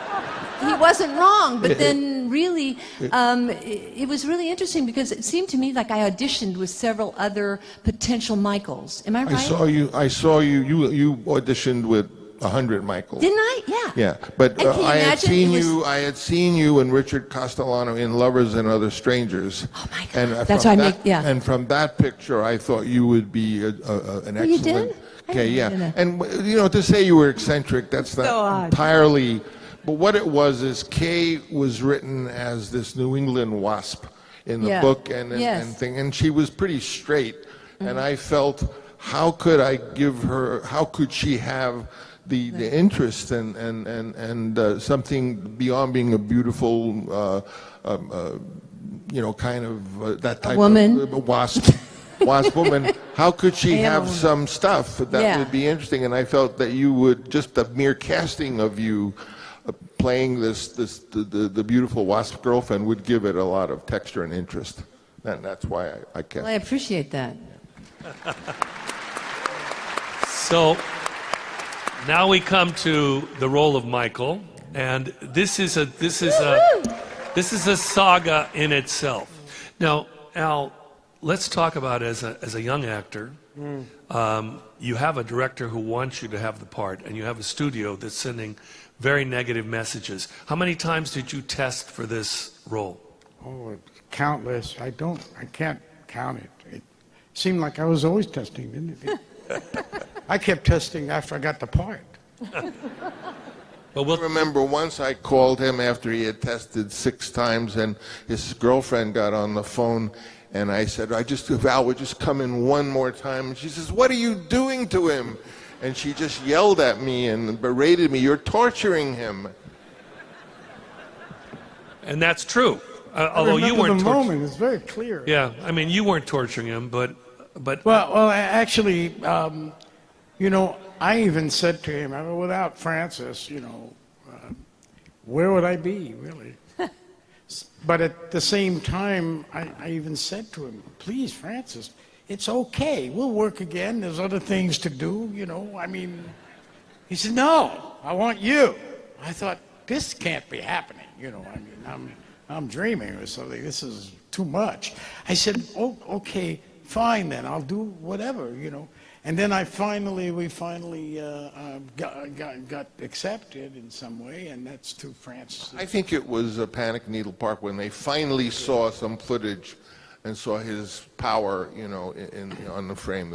he wasn't wrong, but then really, it was really interesting because it seemed to me like I auditioned with several other potential Michaels. Am I right? I saw you. You auditioned with 100 Michaels. Didn't I? Yeah. Yeah, but I had seen you. I had seen you and Richard Castellano in Lovers and Other Strangers. Oh my God! And That's why I make. Yeah. And from that picture, I thought you would be an excellent. You did? Okay, yeah. And to say you were eccentric, that's not entirely. But what it was is Kay was written as this New England wasp in the book and thing, and she was pretty straight. And I felt, how could I give her? How could she have the interest and something beyond being a beautiful, kind of that type of wasp woman? How could she have some stuff that would be interesting? And I felt that you would, just the mere casting of you playing the beautiful wasp girlfriend would give it a lot of texture and interest. And that's why I cast. Well, I appreciate that. So now we come to the role of Michael, and this is a saga in itself. Now, Al, let's talk about as a young actor. You have a director who wants you to have the part, and you have a studio that's sending very negative messages. How many times did you test for this role? Oh, countless. I can't count it. It seemed like I was always testing, didn't it? I kept testing after I got the part. Well, I remember once I called him after he had tested 6 times, and his girlfriend got on the phone, and I said, if Al would just come in one more time. And she says, "What are you doing to him?" And she just yelled at me and berated me. "You're torturing him." And that's true. Although you weren't. The moment is very clear. Yeah, I mean, you weren't torturing him, but. Well, actually, I even said to him, without Francis, where would I be, really? But at the same time, I even said to him, "Please, Francis, it's okay. We'll work again. There's other things to do, He said, "No, I want you." I thought, this can't be happening, I'm dreaming or something. This is too much. I said, "Oh, okay, fine then. I'll do whatever, And then we finally got accepted in some way, and that's to Francis. I think it was Panic Needle Park when they finally saw some footage and saw his power, on the frame.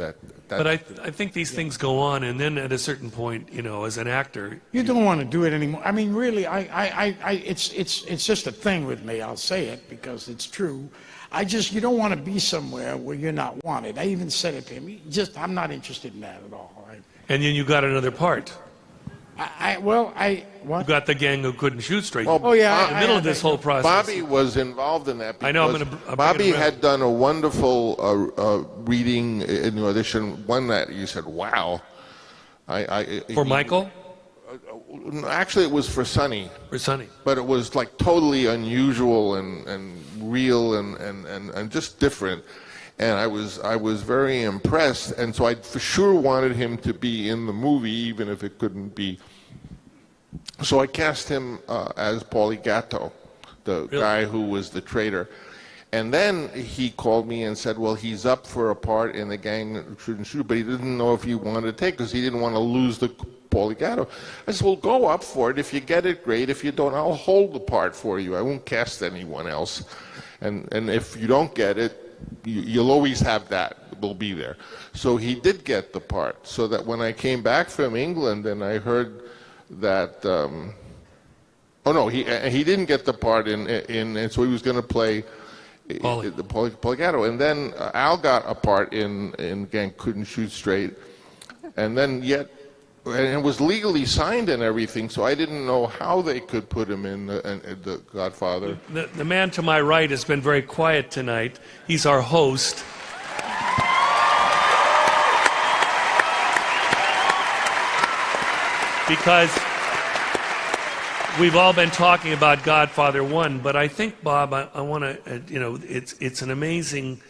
But I think these things go on, and then at a certain point, as an actor, you don't want to do it anymore. I mean, really, it's just a thing with me. I'll say it because it's true. You don't want to be somewhere where you're not wanted. I even said it to him. I'm not interested in that at all. Right? And then you got another part. What? You got the gang who couldn't shoot straight. Well, in the middle of this whole process. Bobby was involved in that. I know. Bobby had done a wonderful reading in the audition. One that you said, "Wow." For Michael? Actually, it was for Sonny. For Sonny. But it was like totally unusual and real and just different. And I was very impressed, and so I for sure wanted him to be in the movie, even if it couldn't be. So I cast him as Paulie Gatto, the guy who was the traitor. And then he called me and said, well, he's up for a part in the gang shooting shoot, but he didn't know if he wanted to take, because he didn't want to lose the Paulie Gatto. I said, well, go up for it. If you get it, great. If you don't, I'll hold the part for you. I won't cast anyone else. And if you don't get it, you'll always have that. Will be there. So he did get the part. So that when I came back from England and I heard that, oh no, he didn't get the part and so he was going to play the Paulie Gatto. And then Al got a part in Gang Couldn't Shoot Straight, and then and it was legally signed and everything, so I didn't know how they could put him in the Godfather. The man to my right has been very quiet tonight. He's our host. Because we've all been talking about Godfather 1, but I think, Bob, I want to, it's an amazing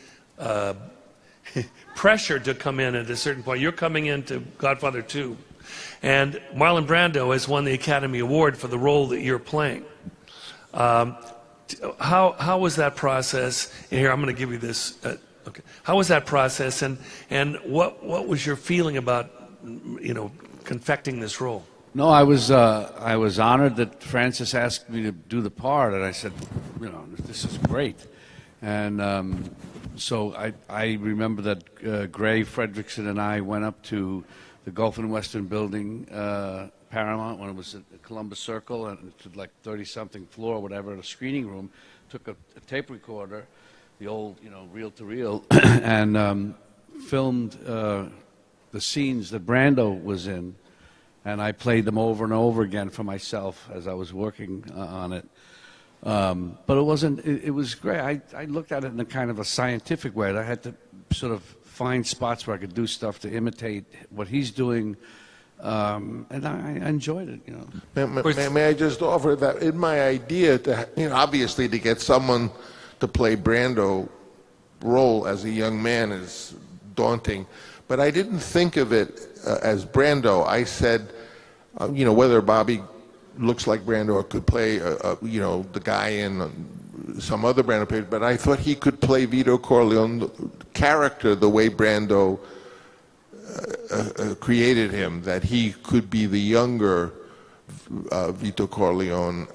pressure to come in at a certain point. You're coming into Godfather 2. And Marlon Brando has won the Academy Award for the role that you're playing. How was that process? And here, I'm going to give you this. Okay. How was that process, and what was your feeling about, confecting this role? No, I was honored that Francis asked me to do the part, and I said, this is great. And so I remember that Gray Fredrickson and I went up to the Gulf and Western Building, Paramount, when it was at Columbus Circle, and to like 30-something floor, whatever, in a screening room, took a tape recorder, the old, reel-to-reel, and filmed the scenes that Brando was in, and I played them over and over again for myself as I was working on it. But it was great. I looked at it in a kind of a scientific way. I had to sort of find spots where I could do stuff to imitate what he's doing, and I enjoyed it. May I just offer that in my idea to, obviously to get someone to play Brando role as a young man is daunting, but I didn't think of it as Brando. I said, whether Bobby looks like Brando or could play, the guy in some other Brando page, but I thought he could play Vito Corleone character the way Brando created him, that he could be the younger Vito Corleone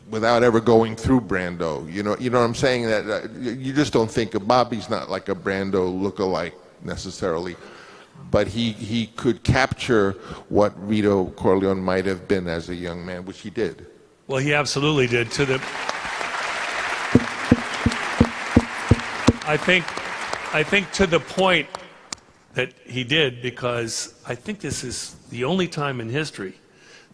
without ever going through Brando. You know what I'm saying? That you just don't think of Bobby's not like a Brando lookalike necessarily, but he could capture what Vito Corleone might have been as a young man, which he did. Well, he absolutely did. I think to the point that he did, because I think this is the only time in history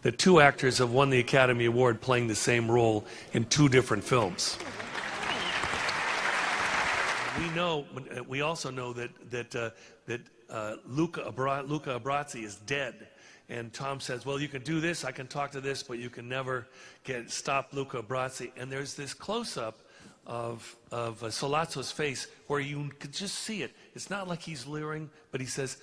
that two actors have won the Academy Award playing the same role in two different films. We also know that Luca Abrazzi is dead. And Tom says, well, you can do this, I can talk to this, but you can never stop Luca Abrazzi. And there's this close-up of Sollazzo's face where you could just see it. It's not like he's leering, but he says,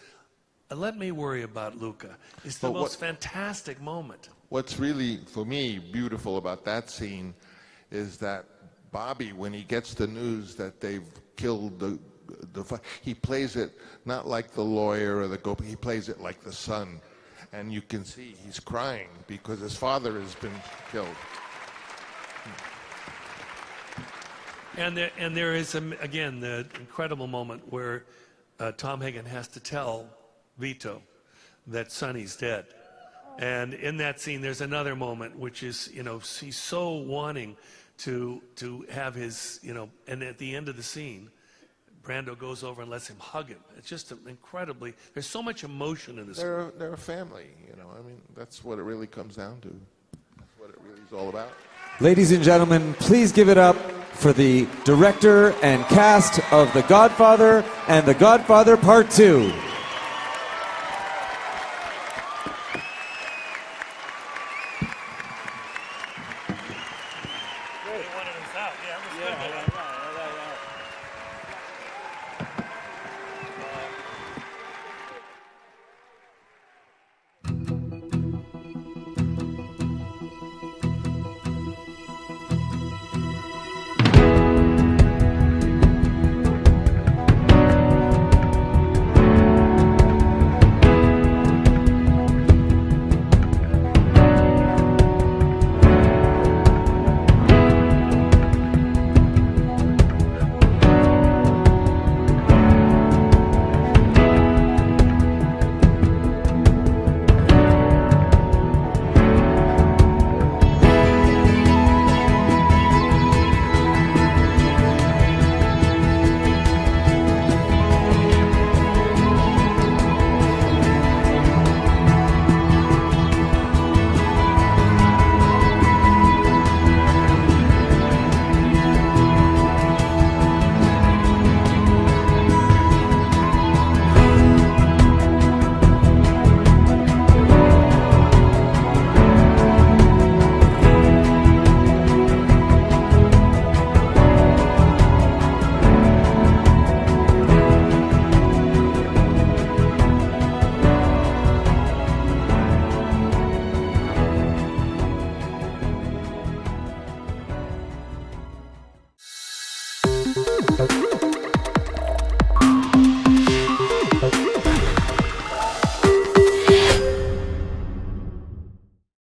let me worry about Luca. It's the most fantastic moment. What's really, for me, beautiful about that scene is that Bobby, when he gets the news that they've killed he plays it not like the lawyer or the goat, he plays it like the son. And you can see he's crying because his father has been killed. And there is, again, the incredible moment where Tom Hagen has to tell Vito that Sonny's dead. And in that scene, there's another moment, which is, he's so wanting to have his, and at the end of the scene, Brando goes over and lets him hug him. It's just incredibly, there's so much emotion in this. They're a family, that's what it really comes down to. That's what it really is all about. Ladies and gentlemen, please give it up for the director and cast of The Godfather and The Godfather Part 2.